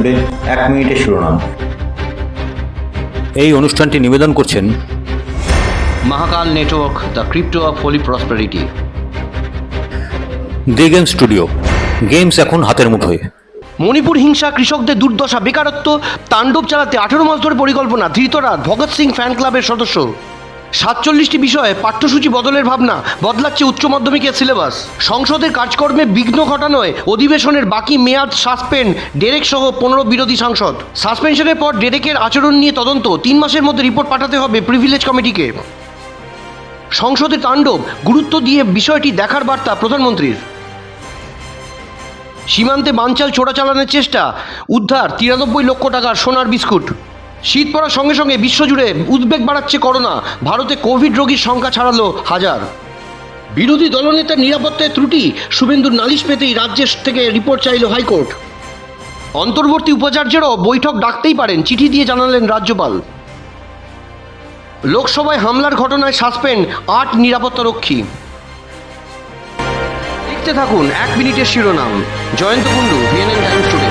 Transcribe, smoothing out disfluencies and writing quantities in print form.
Today 1 মিনিটের শিরোনাম। এই অনুষ্ঠানটি নিবেদন করছেন Mahakal network, the crypto of holy prosperity. The game studio, games এখন হাতের মুঠোয়। মণিপুর হিংসা, কৃষকদের দুর্দশা, বেকারত্ব, তাণ্ডব চালাতে 18 মাস ধরে পরিকল্পনা। ধৃতরাজ ভগৎ সিং ফ্যান ক্লাবের সদস্য। 47টি বিষয়ে পাঠ্যসূচি বদলের ভাবনা, বদলাচ্ছে উচ্চ মাধ্যমিকের সিলেবাস। সংসদের কাজকর্মে বিঘ্ন ঘটানোয় অধিবেশনের বাকি মেয়াদ সাসপেন্ড ডেরেক সহ 15 বিরোধী সাংসদ। সাসপেনশনের পর ডেরেকের আচরণ নিয়ে তদন্ত, 3 মাসের মধ্যে রিপোর্ট পাঠাতে হবে প্রিভিলেজ কমিটিকে। সংসদে তাণ্ডব, গুরুত্ব দিয়ে বিষয়টি দেখার বার্তা প্রধানমন্ত্রীর। সীমান্তে বানচাল চোরাচালানের চেষ্টা, উদ্ধার 93 লক্ষ টাকার সোনার বিস্কুট। শীত পড়ার সঙ্গে সঙ্গে বিশ্বজুড়ে উদ্বেগ বাড়াচ্ছে করোনা, ভারতে কোভিড রোগীর সংখ্যা ছাড়ালো 1000। বিরোধী দলনেতার নিরাপত্তায় ত্রুটি, শুভেন্দুর নালিশ পেতেই রাজ্যের থেকে রিপোর্ট চাইল হাইকোর্ট। অন্তর্বর্তী উপাচার্যেরাও বৈঠক ডাকতেই পারেন, চিঠি দিয়ে জানালেন রাজ্যপাল। লোকসভায় হামলার ঘটনায় সাসপেন্ড 8 নিরাপত্তারক্ষী। দেখতে থাকুন 1 মিনিটের শিরোনাম। Joyanta Kundu, VNN times today.